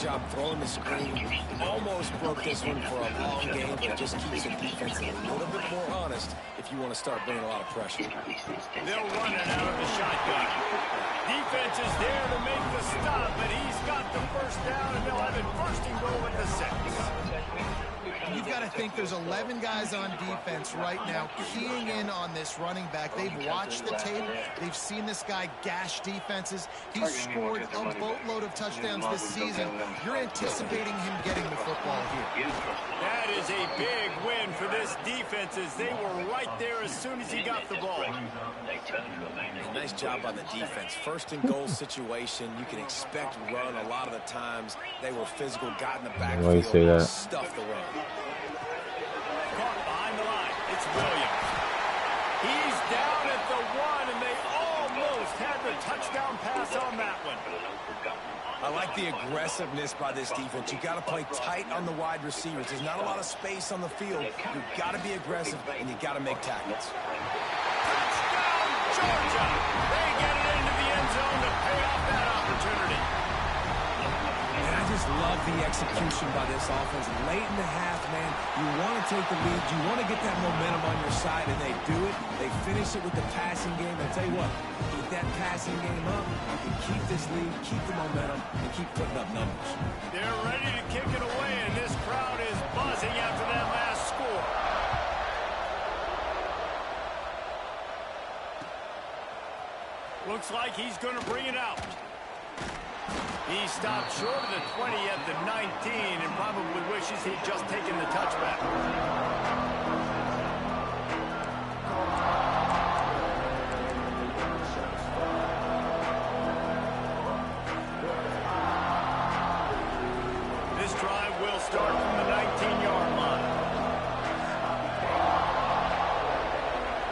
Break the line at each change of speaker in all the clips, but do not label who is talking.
job throwing the screen. Almost broke this one for a long game, but just keeps the defense a little bit more honest if you want to start bringing a lot of pressure.
They'll run it out of the shotgun. Defense is there to make the stop, but he's got the first down, and they'll have it first and goal at the 6.
You've got to think there's 11 guys on defense right now keying in on this running back. They've watched the tape. They've seen this guy gash defenses. He's scored a boatload of touchdowns this season. You're anticipating him getting the football here.
That is a big win for this defense as they were right there as soon as he got the ball.
Nice job on the defense. First and goal situation. You can expect run a lot of the times. They were physical, got in the backfield, stuffed the run.
Caught behind the line. It's Williams. He's down at the 1, and they almost had the touchdown pass on that one.
I like the aggressiveness by this defense. You've got to play tight on the wide receivers. There's not a lot of space on the field. You've got to be aggressive, and you've got to make tackles.
Touchdown, Georgia! They get it into the end zone to pay off that opportunity.
And I just love the execution by this offense. Late in the half, man, you want to take the lead. You want to get that momentum on your side, and they do it. They finish it with the passing game. I tell you what, keep that passing game up. You can keep this lead, keep the momentum, and keep putting up numbers.
They're ready to kick it away, and this crowd is buzzing after that last score. Looks like he's going to bring it out. He stopped short of the 20 at the 19 and probably wishes he'd just taken the touchback. This drive will start from the 19-yard line.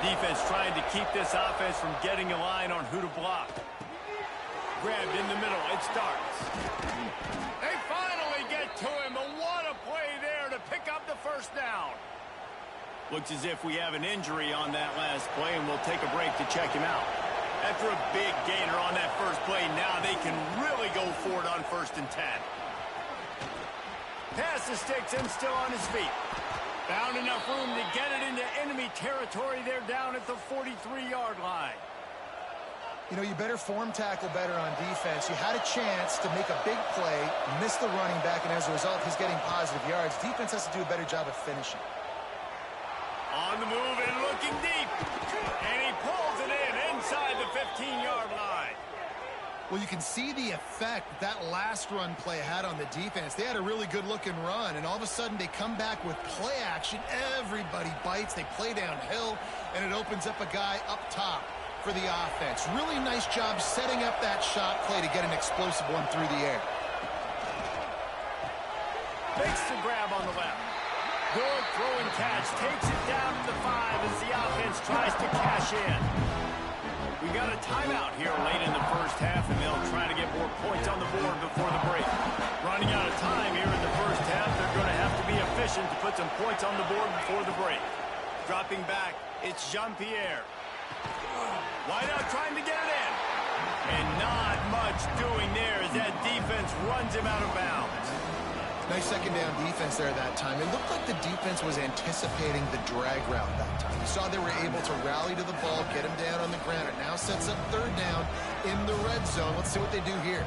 Defense trying to keep this offense from getting a line on who to block. Grabbed in the middle. It starts. They finally get to him. But what a play there to pick up the first down. Looks as if we have an injury on that last play, and we'll take a break to check him out. After a big gainer on that first play, now they can really go for it on 1st and 10. Pass the sticks and still on his feet. Found enough room to get it into enemy territory. They're down at the 43-yard line.
You know, you better form tackle better on defense. You had a chance to make a big play, missed the running back, and as a result, he's getting positive yards. Defense has to do a better job of finishing.
On the move and looking deep. And he pulls it in inside the 15-yard line.
Well, you can see the effect that last run play had on the defense. They had a really good-looking run, and all of a sudden they come back with play action. Everybody bites. They play downhill, and it opens up a guy up top for the offense. Really nice job setting up that shot play to get an explosive one through the air.
Makes the grab on the left. Good throw and catch. Takes it down to the 5 as the offense tries to cash in. We got a timeout here late in the first half, and they'll try to get more points on the board before the break. Running out of time here in the first half, they're going to have to be efficient to put some points on the board before the break. Dropping back, it's Jean-Pierre. Wideout trying to get it in. And not much doing there as that defense runs him out of bounds.
Nice second down defense there that time. It looked like the defense was anticipating the drag route that time. You saw they were able to rally to the ball, get him down on the ground. It now sets up 3rd down in the red zone. Let's see what they do here.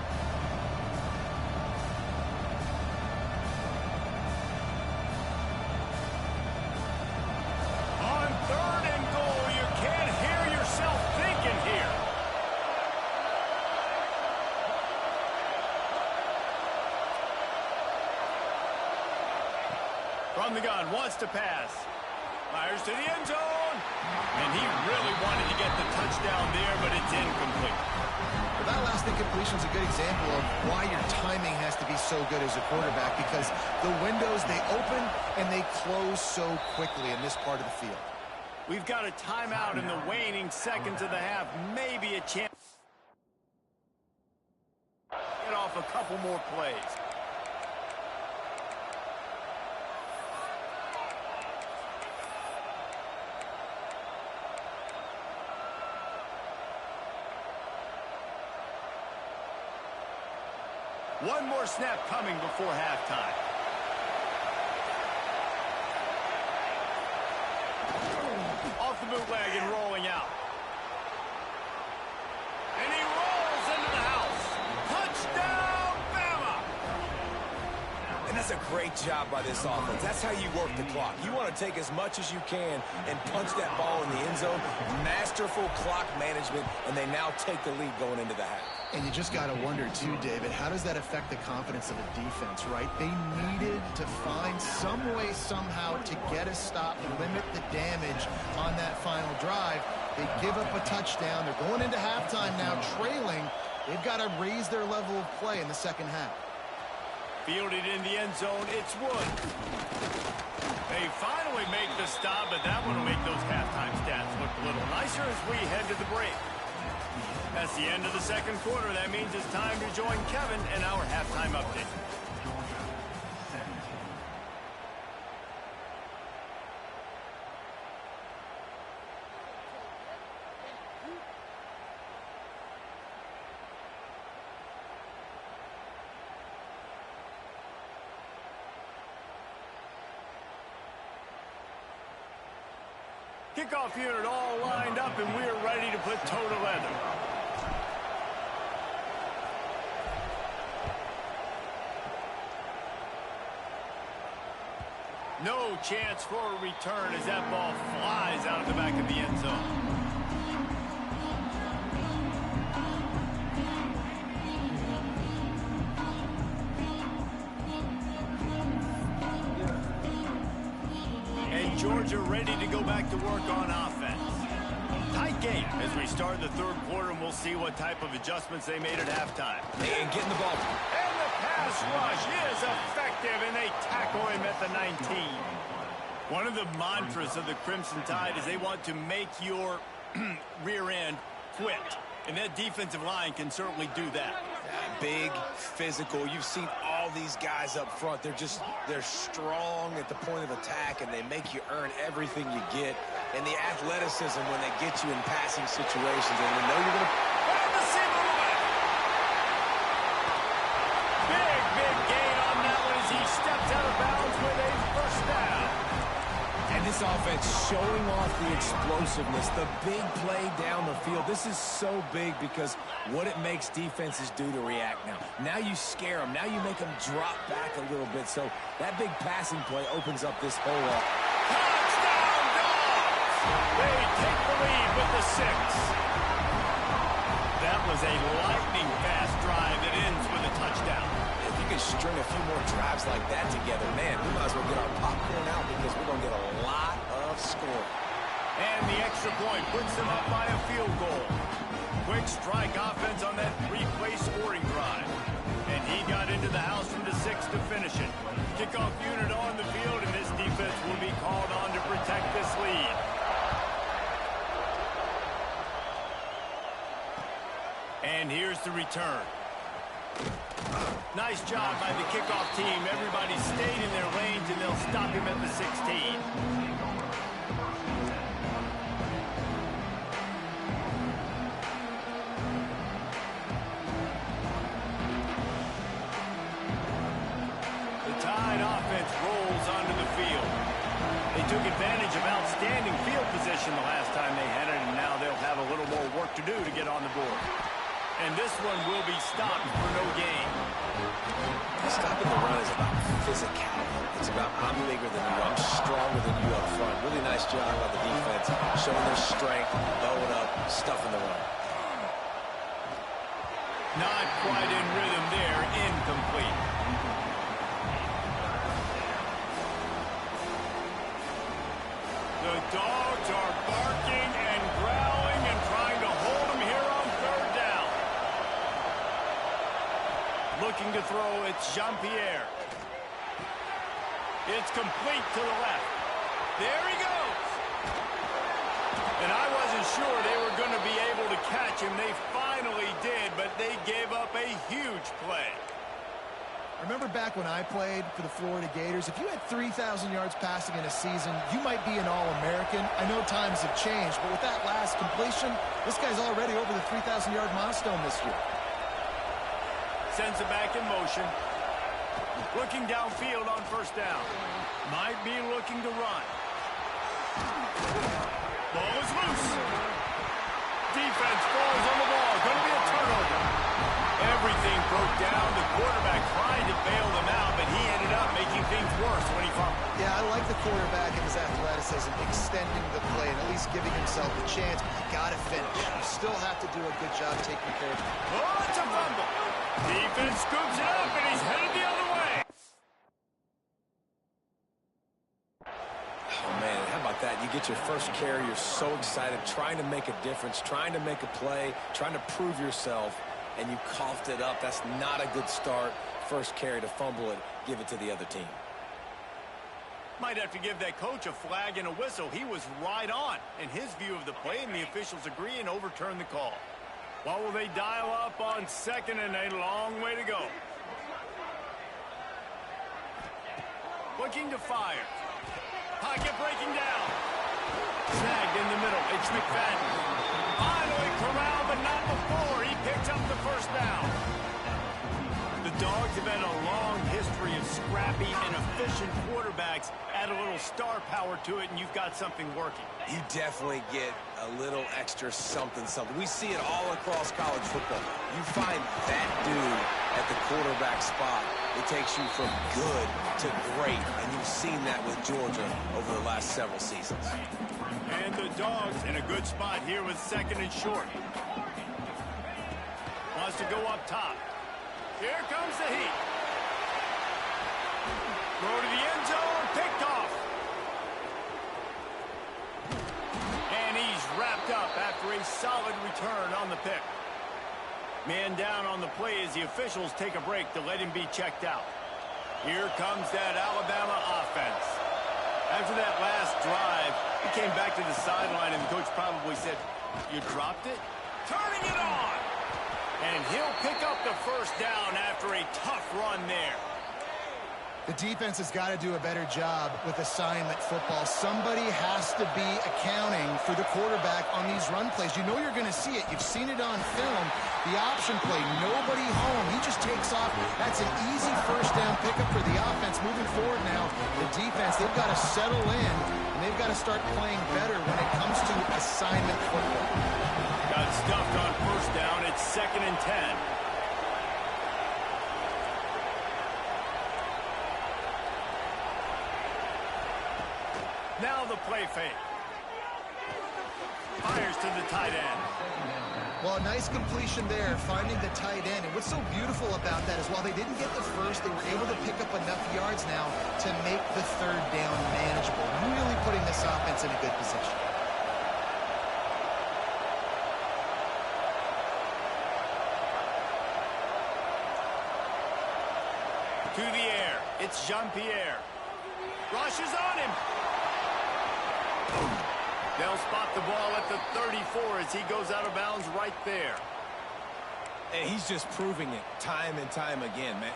On 3rd and goal, you can't hear yourself thinking here. From the gun, wants to pass. Fires to the end zone. And he really wanted to get the touchdown there, but it's incomplete.
Well, that last incompletion is a good example of why your timing has to be so good as a quarterback, because the windows, they open and they close so quickly in this part of the field.
We've got a timeout in the waning seconds of the half. Maybe a chance to get off a couple more plays. One more snap coming before halftime. Off the bootleg and rolling out. And he rolls into the house. Touchdown, Bama!
And that's a great job by this offense. That's how you work the clock. You want to take as much as you can and punch that ball in the end zone. Masterful clock management, and they now take the lead going into the half.
And you just got to wonder, too, David, how does that affect the confidence of a defense, right? They needed to find some way, somehow, to get a stop, limit the damage on that final drive. They give up a touchdown. They're going into halftime now, trailing. They've got to raise their level of play in the second half.
Fielded in the end zone, it's Wood. They finally make the stop, but that one will make those halftime stats look a little nicer as we head to the break. That's the end of the second quarter. That means it's time to join Kevin in our halftime update. Kickoff unit all lined up, and we're ready to put toe to leather. No chance for a return as that ball flies out of the back of the end zone. And Georgia ready to go back to work on offense. Tight game as we start the third quarter, and we'll see what type of adjustments they made at halftime.
And getting the ball.
And the pass rush is effective, and they tackle him at the 19. One of the mantras of the Crimson Tide is they want to make your rear end quit. And that defensive line can certainly do that.
Big, physical. You've seen all these guys up front. They're strong at the point of attack, and they make you earn everything you get. And the athleticism when they get you in passing situations, and they know you're going to...
Big gain on that one as he steps out of bounds with a first down.
And this offense showing off the explosiveness, the big play down the field. This is so big because what it makes defenses do to react now. Now you scare them. Now you make them drop back a little bit. So that big passing play opens up this hole up.
Touchdown, Dogs! They take the lead with the 6. That was a lightning-fast drive that ends with a touchdown.
If you can string a few more drives like that together, man, we might as well get our popcorn out because we're going to get a lot of scoring.
And the extra point puts them up by a field goal. Quick strike offense on that 3-play scoring drive. And he got into the house from the 6 to finish it. Kickoff unit on the field, and this defense will be called on to protect this lead. And here's the return. Nice job by the kickoff team. Everybody stayed in their lanes, and they'll stop him at the 16. The Tide offense rolls onto the field. They took advantage of outstanding field position the last time they had it, and now they'll have a little more work to do to get on the board. And this one will be stopped for no gain.
Stopping the run is about physicality. It's about I'm bigger than you, I'm stronger than you up front. Really nice job by the defense, showing their strength, bowing up, stuffing the run.
Not quite in rhythm there, incomplete. The Dogs are barking and growling and trying to hold him here on third down. Looking to throw, it's Jean-Pierre. It's complete to the left. There he goes. And I wasn't sure they were going to be able to catch him. They finally did, but they gave up a huge play.
I remember back when I played for the Florida Gators, if you had 3,000 yards passing in a season, you might be an All-American. I know times have changed, but with that last completion, this guy's already over the 3,000-yard milestone this year.
Sends it back in motion. Looking downfield on first down. Might be looking to run. Ball is loose. Defense falls on the ball. Going to be a turnover. Everything broke down. The quarterback tried to bail them out, but he ended up making things worse when he fumbled.
Yeah, I like the quarterback and his athleticism, extending the play and at least giving himself a chance, but you got to finish. You still have to do a good job taking care of it.
Oh, it's a fumble. Defense scoops it up, and he's headed the other way.
Oh, man, how about that? You get your first carry, you're so excited, trying to make a difference, trying to make a play, trying to prove yourself, and you coughed it up. That's not a good start. First carry to fumble it, give it to the other team.
Might have to give that coach a flag and a whistle. He was right on in his view of the play, and the officials agree and overturn the call. What will they dial up on second and a long way to go? Looking to fire. Pocket breaking down. Snagged in the middle. It's McFadden. Finally corralled, but not before. He picked up the first down. The Dogs have had a long history of scrappy and efficient quarterbacks. Add a little star power to it, and you've got something working.
You definitely get a little extra something. We see it all across college football. You find that dude at the quarterback spot, it takes you from good to great, and you've seen that with Georgia over the last several seasons.
And the Dogs in a good spot here with second and short. Wants to go up top. Here comes the heat. Throw to the end zone, picked off. And he's wrapped up after a solid return on the pick. Man down on the play as the officials take a break to let him be checked out. Here comes that Alabama offense. After that last drive, he came back to the sideline and the coach probably said, "You dropped it?" Turning it on! And he'll pick up the first down after a tough run there.
The defense has got to do a better job with assignment football. Somebody has to be accounting for the quarterback on these run plays. You know you're going to see it. You've seen it on film. The option play, nobody home. He just takes off. That's an easy first down pickup for the offense. Moving forward now, the defense, they've got to settle in, and they've got to start playing better when it comes to assignment football.
Got stuffed on first down. It's 2nd and 10. Now the play fake. Fires to the tight end.
Well, a nice completion there, finding the tight end. And what's so beautiful about that is while they didn't get the first, they were able to pick up enough yards now to make the third down manageable. Really putting this offense in a good position.
To the air. It's Jean-Pierre. Rushes on him. They'll spot the ball at the 34 as he goes out of bounds right there.
And he's just proving it time and time again, man.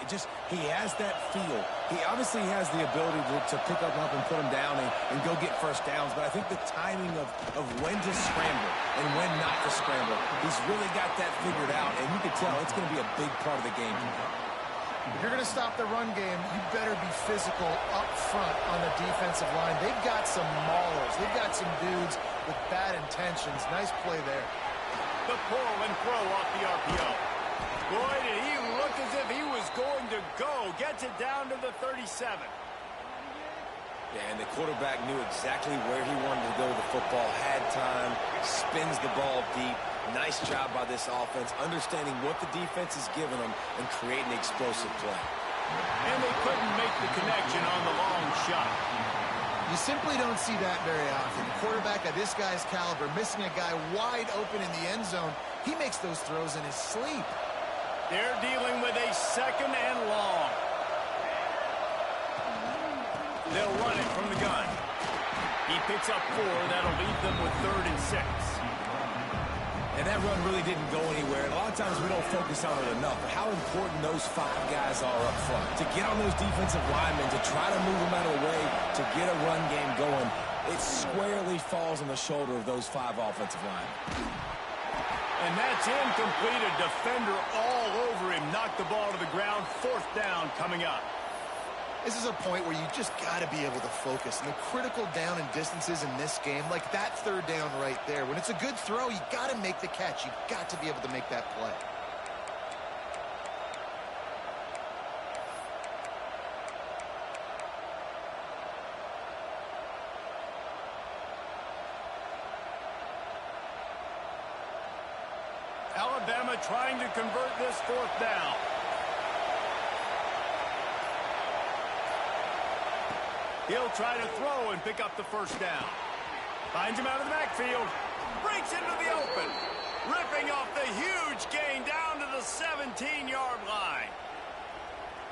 He has that feel. He obviously has the ability to pick up and put him down and go get first downs, but I think the timing of when to scramble and when not to scramble, he's really got that figured out, and you can tell it's going to be a big part of the game.
If you're going to stop the run game, you better be physical up front on the defensive line. They've got some maulers. They've got some dudes with bad intentions. Nice play there.
The pull and throw off the RPO. Boy, did he look as if he was going to go. Gets it down to the 37.
Yeah, and the quarterback knew exactly where he wanted to go with the football, had time, spins the ball deep. Nice job by this offense, understanding what the defense is giving them and creating explosive play.
And they couldn't make the connection on the long shot.
You simply don't see that very often. A quarterback of this guy's caliber missing a guy wide open in the end zone. He makes those throws in his sleep.
They're dealing with a 2nd and long. They'll run it from the gun. He picks up 4. That'll leave them with 3rd and 6.
And that run really didn't go anywhere. And a lot of times we don't focus on it enough. But how important those 5 guys are up front. To get on those defensive linemen, to try to move them out of the way, to get a run game going, it squarely falls on the shoulder of those 5 offensive linemen.
And that's incomplete. A defender all over him. Knocked the ball to the ground. 4th down coming up.
This is a point where you just got to be able to focus. And the critical down and distances in this game, like that 3rd down right there, when it's a good throw, you got to make the catch. You got to be able to make that play.
Alabama trying to convert this 4th down. He'll try to throw and pick up the 1st down. Finds him out of the backfield. Breaks into the open. Ripping off the huge gain down to the 17-yard line.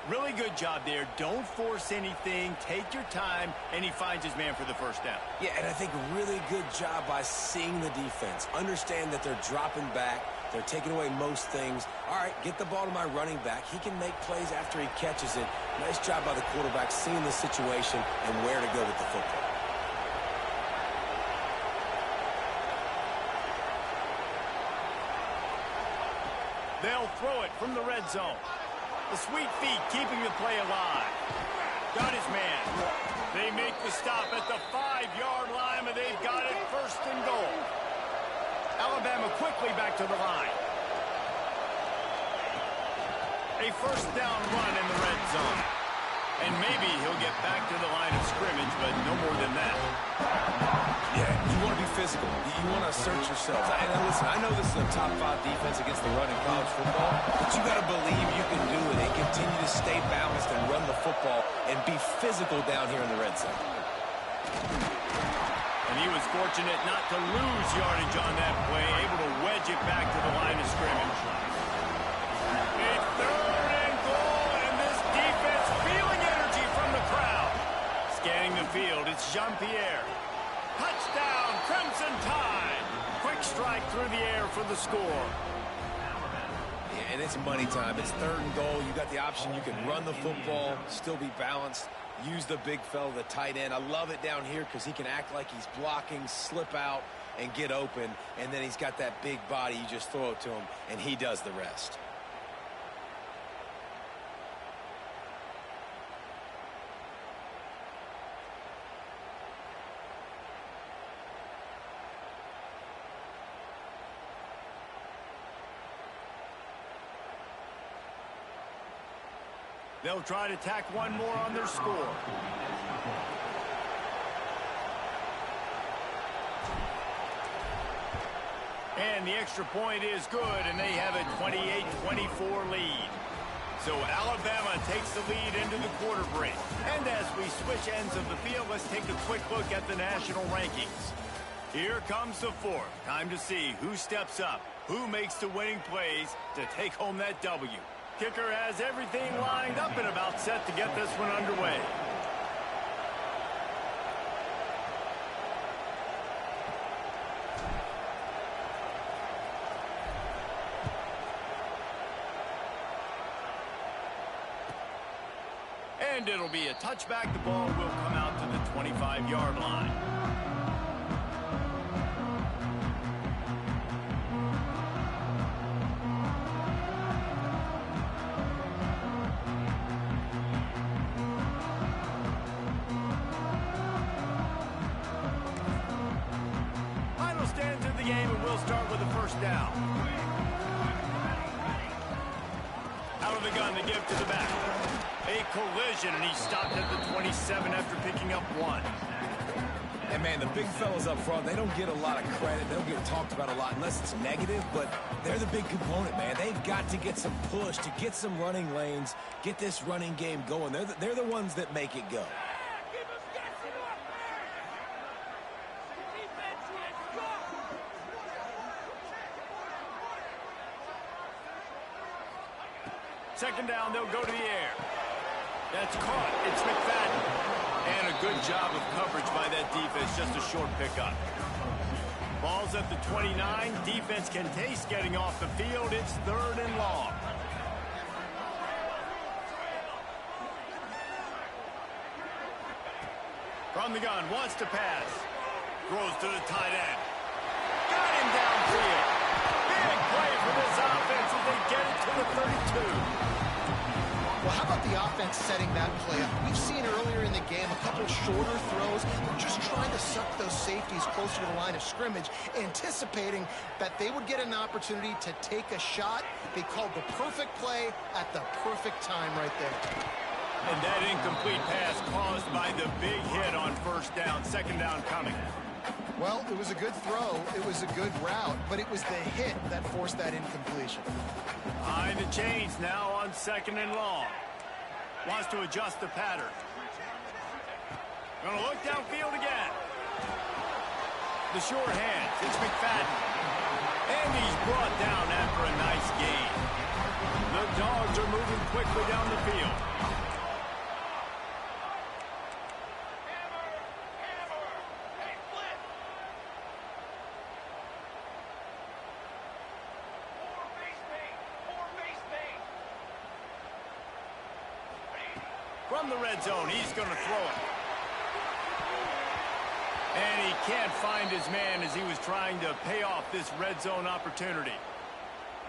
Really good job there. Don't force anything. Take your time. And he finds his man for the 1st down.
Yeah, and I think a really good job by seeing the defense. Understand that they're dropping back. They're taking away most things. All right, get the ball to my running back. He can make plays after he catches it. Nice job by the quarterback seeing the situation and where to go with the football.
They'll throw it from the red zone. The sweet feet keeping the play alive. Got his man. They make the stop at the 5-yard line, but they've got it 1st and goal. Alabama quickly back to the line. A 1st down run in the red zone. And maybe he'll get back to the line of scrimmage, but no more than that.
Yeah, you want to be physical. You want to assert yourselves. And listen, I know this is a top 5 defense against the run in college football, but you got to believe you can do it and continue to stay balanced and run the football and be physical down here in the red zone.
And he was fortunate not to lose yardage on that play, able to wedge it back to the line of scrimmage. A 3rd and goal, and this defense feeling energy from the crowd. Scanning the field, it's Jean-Pierre. Touchdown, Crimson Tide. Quick strike through the air for the score.
Yeah, and it's money time. It's 3rd and goal. You got the option. You can run the football, still be balanced. Use the big fella, the tight end. I love it down here because he can act like he's blocking, slip out, and get open. And then he's got that big body. You just throw it to him, and he does the rest.
They'll try to tack one more on their score. And the extra point is good, and they have a 28-24 lead. So Alabama takes the lead into the quarter break. And as we switch ends of the field, let's take a quick look at the national rankings. Here comes the 4th. Time to see who steps up, who makes the winning plays to take home that W. Kicker has everything lined up and about set to get this one underway. And it'll be a touchback. The ball will come out to the 25-yard line. Game, and we'll start with the 1st down. Out of the gun, they give to the back. A collision, and he stopped at the 27 after picking up 1.
And, man, the big fellas up front, they don't get a lot of credit. They don't get talked about a lot unless it's negative, but they're the big component, man. They've got to get some push, to get some running lanes, get this running game going. They're the ones that make it go.
2nd down, they'll go to the air. That's caught. It's McFadden. And a good job of coverage by that defense. Just a short pickup. Ball's at the 29. Defense can taste getting off the field. It's 3rd and long. From the gun, wants to pass. Throws to the tight end. Got him downfield. Big for this offense as they get it to the 32.
Well, how about the offense setting that play up? We've seen earlier in the game a couple shorter throws. They're just trying to suck those safeties closer to the line of scrimmage, anticipating that they would get an opportunity to take a shot. They called the perfect play at the perfect time right there.
And that incomplete pass caused by the big hit on first down, second down coming.
Well, it was a good throw. It was a good route, but it was the hit that forced that incompletion.
Behind the chains now on second and long. Wants to adjust the pattern. Gonna look downfield again. The short hands. It's McFadden. And he's brought down after a nice gain. The Dogs are moving quickly down the field. From the red zone, he's going to throw it. And he can't find his man as he was trying to pay off this red zone opportunity.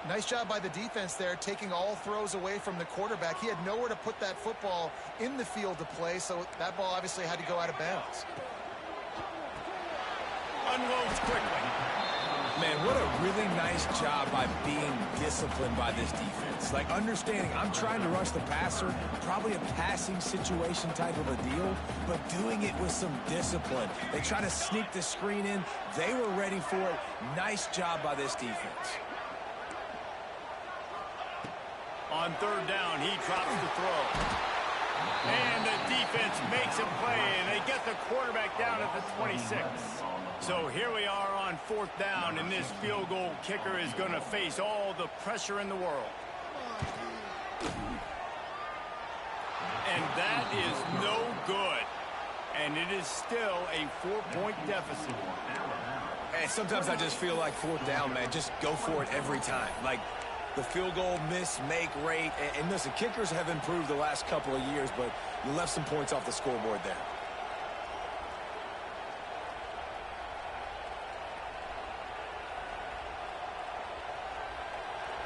Nice job by the defense there, taking all throws away from the quarterback. He had nowhere to put that football in the field to play, so that ball obviously had to go out of bounds.
Unloads quickly.
Man, what a really nice job by being disciplined by this defense. Like, understanding I'm trying to rush the passer, probably a passing situation type of a deal, but doing it with some discipline. They try to sneak the screen in. They were ready for it. Nice job by this defense.
On third down, he drops the throw. And the defense makes a play, and they get the quarterback down at the 26. So here we are on fourth down, and this field goal kicker is going to face all the pressure in the world. And that is no good. And it is still a 4-point deficit.
And sometimes I just feel like fourth down, man, just go for it every time. Like, the field goal miss, make rate. And listen, kickers have improved the last couple of years, but you left some points off the scoreboard there.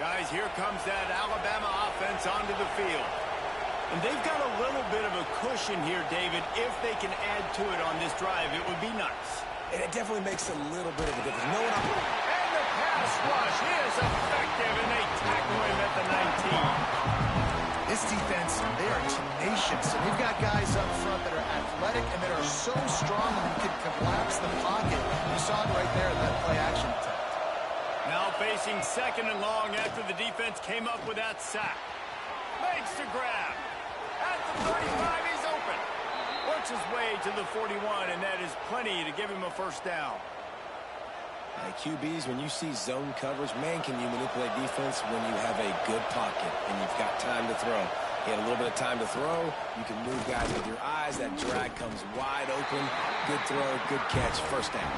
Guys, here comes that Alabama offense onto the field. And they've got a little bit of a cushion here, David. If they can add to it on this drive, it would be nice.
And it definitely makes a little bit of a difference.
And the pass rush is effective, and they tackle him at the 19.
This defense, they are tenacious. And they've got guys up front that are athletic and that are so strong that you can collapse the pocket. You saw it right there in that play action attempt.
Now facing second and long after the defense came up with that sack. Makes the grab. At the 35, he's open. Works his way to the 41, and that is plenty to give him a first down.
QBs, when you see zone coverage, man, can you manipulate defense when you have a good pocket and you've got time to throw. He had a little bit of time to throw. You can move guys with your eyes. That drag comes wide open. Good throw, good catch, first down.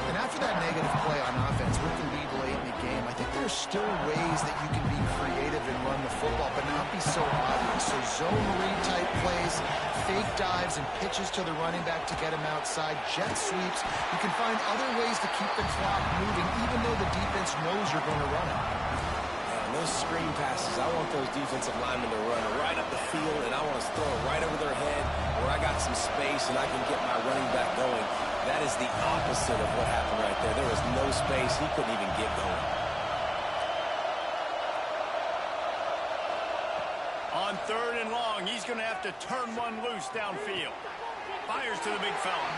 And after that negative play on offense with the lead late in the game, I think there's still ways that you can be creative and run the football, but not be so obvious. So zone read type plays, fake dives and pitches to the running back to get him outside, jet sweeps. You can find other ways to keep the clock moving, even though the defense knows you're going to run it.
Those screen passes, I want those defensive linemen to run right up the field, and I want to throw it right over their head where I got some space and I can get my running back going. That is the opposite of what happened right there. There was no space. He couldn't even get going.
On third and long, he's going to have to turn one loose downfield. Fires to the big fella.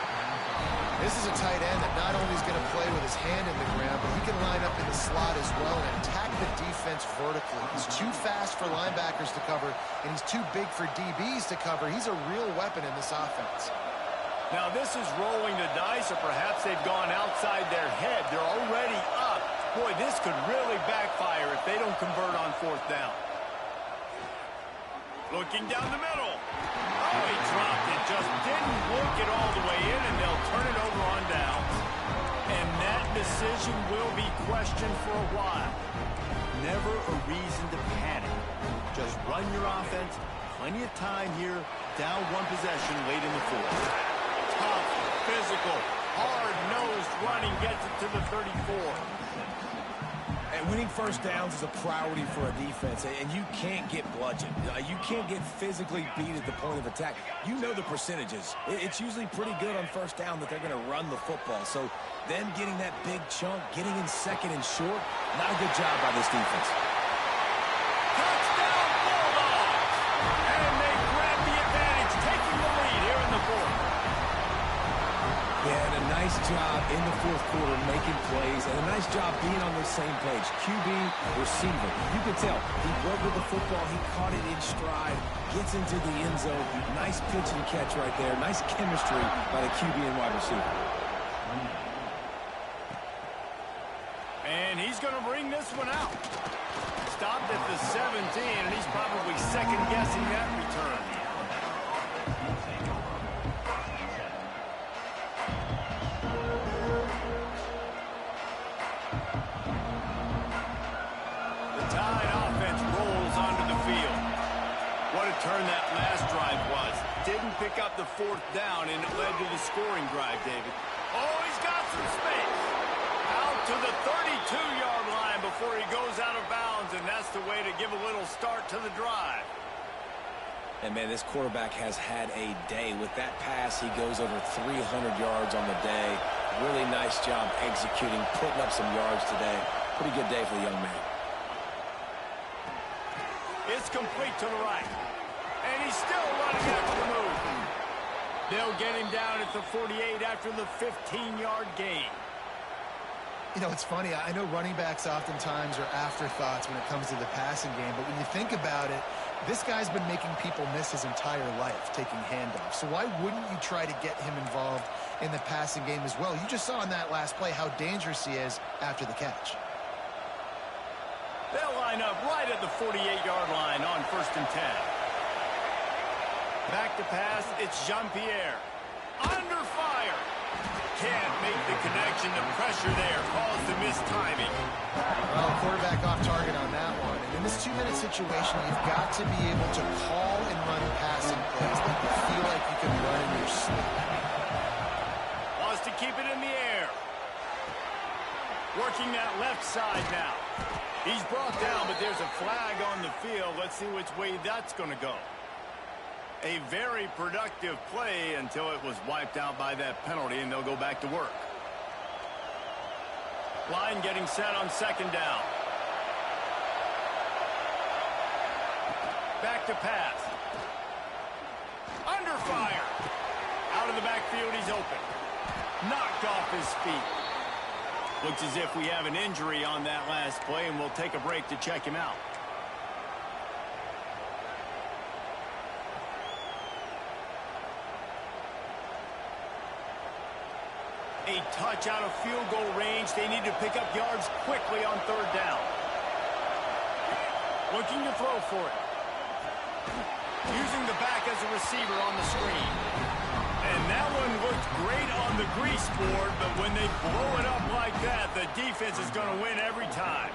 This is a tight end that not only is going to play with his hand in the ground, but he can line up in the slot as well and attack the defense vertically. He's too fast for linebackers to cover, and he's too big for DBs to cover. He's a real weapon in this offense.
Now this is rolling the dice, or perhaps they've gone outside their head. They're already up. Boy, this could really backfire if they don't convert on fourth down. Looking down the middle. Oh, he dropped it. Just didn't look it all the way in, and they'll turn it over on downs. And that decision will be questioned for a while. Never a reason to panic. Just run your offense. Plenty of time here. Down one possession late in the fourth. Tough, physical, hard-nosed running gets it to the 34.
And Yeah, winning first downs is a priority for a defense, and you can't get bludgeoned. You can't get physically beat at the point of attack. You know the percentages. It's usually pretty good on first down that they're going to run the football. So them getting that big chunk, getting in second and short, not a good job by this defense.
Touchdown Bulldogs! And they grab the advantage, taking the lead here in the fourth.
Yeah, and a nice job in the fourth quarter making plays, and a nice job being on the same page. QB, receiver. You can tell he broke with the football. He caught it in stride, gets into the end zone. Nice pitch and catch right there. Nice chemistry by the QB and wide receiver.
And he's going to bring this one out. Stopped at the 17, and he's probably second-guessing that return. Turn that last drive was. Didn't pick up the fourth down, and it led to the scoring drive, David. Oh, he's got some space. Out to the 32-yard line before he goes out of bounds, and that's the way to give a little start to the drive.
And, man, this quarterback has had a day. With that pass, he goes over 300 yards on the day. Really nice job executing, putting up some yards today. Pretty good day for the young man.
It's complete to the right. And he's still running after the move. They'll get him down at the 48 after the 15-yard gain.
You know, it's funny. I know running backs oftentimes are afterthoughts when it comes to the passing game, but when you think about it, this guy's been making people miss his entire life taking handoffs. So why wouldn't you try to get him involved in the passing game as well? You just saw in that last play how dangerous he is after the catch.
They'll line up right at the 48-yard line on 1st and 10. Back to pass, it's Jean-Pierre. Under fire. Can't make the connection. The pressure there caused the missed timing.
Well, quarterback off target on that one. And in this 2-minute situation, you've got to be able to call and run passing plays that you feel like you can run in your sleep.
Wants to keep it in the air. Working that left side now. He's brought down, but there's a flag on the field. Let's see which way that's going to go. A very productive play until it was wiped out by that penalty, and they'll go back to work. Line getting set on 2nd down. Back to pass. Under fire. Out of the backfield, he's open. Knocked off his feet. Looks as if we have an injury on that last play, and we'll take a break to check him out. A touch out of field goal range. They need to pick up yards quickly on 3rd down. Looking to throw for it. Using the back as a receiver on the screen. And that one looked great on the grease board, but when they blow it up like that, the defense is going to win every time.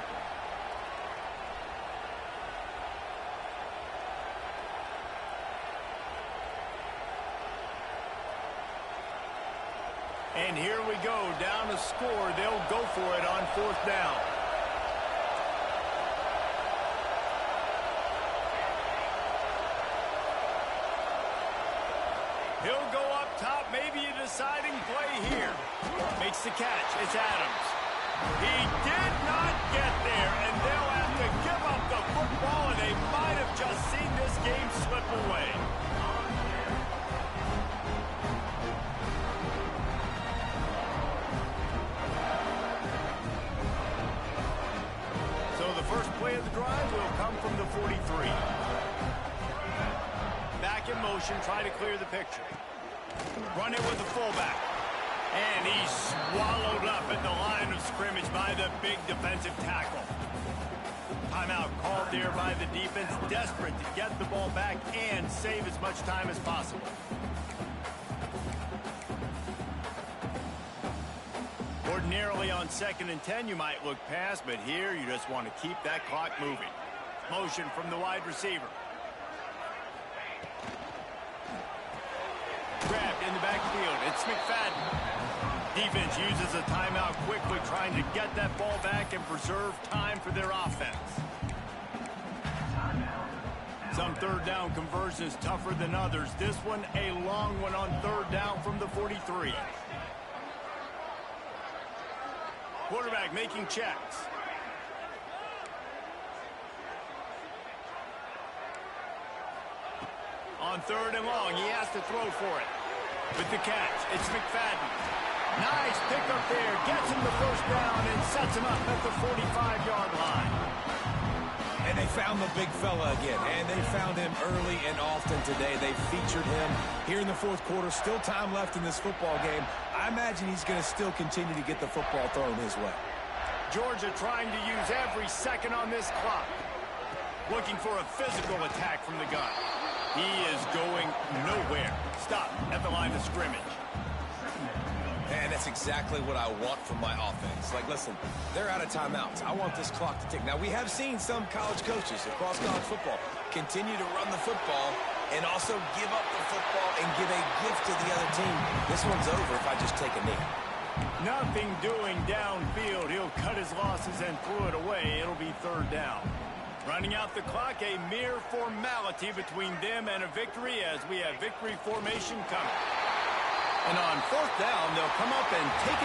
And here we go, down to score. They'll go for it on 4th down. He'll go up top, maybe a deciding play here. Makes the catch, it's Adams. He did not get there, and they'll have to give up the football, and they might have just seen this game slip away. First play of the drive will come from the 43. Back in motion, try to clear the picture. Run it with the fullback. And he's swallowed up at the line of scrimmage by the big defensive tackle. Timeout called there by the defense, desperate to get the ball back and save as much time as possible. Ordinarily on 2nd and 10, you might look past, but here you just want to keep that clock moving. Motion from the wide receiver. Grabbed in the backfield. It's McFadden. Defense uses a timeout quickly, trying to get that ball back and preserve time for their offense. Some third down conversions tougher than others. This one a long one on third down from the 43. Quarterback making checks. On third and long, he has to throw for it. With the catch, it's McFadden. Nice pickup there. Gets him the first down and sets him up at the 45-yard line.
And they found the big fella again, and they found him early and often today. They featured him here in the fourth quarter. Still time left in this football game. I imagine he's going to still continue to get the football thrown his way.
Georgia trying to use every second on this clock. Looking for a physical attack from the gun. He is going nowhere. Stop at the line of scrimmage.
And that's exactly what I want from my offense. Like, listen, they're out of timeouts. I want this clock to tick. Now, we have seen some college coaches across college football continue to run the football and also give up the football and give a gift to the other team. This one's over if I just take a knee.
Nothing doing downfield. He'll cut his losses and throw it away. It'll be third down. Running out the clock, a mere formality between them and a victory as we have victory formation coming. And on fourth down, they'll come up and take it.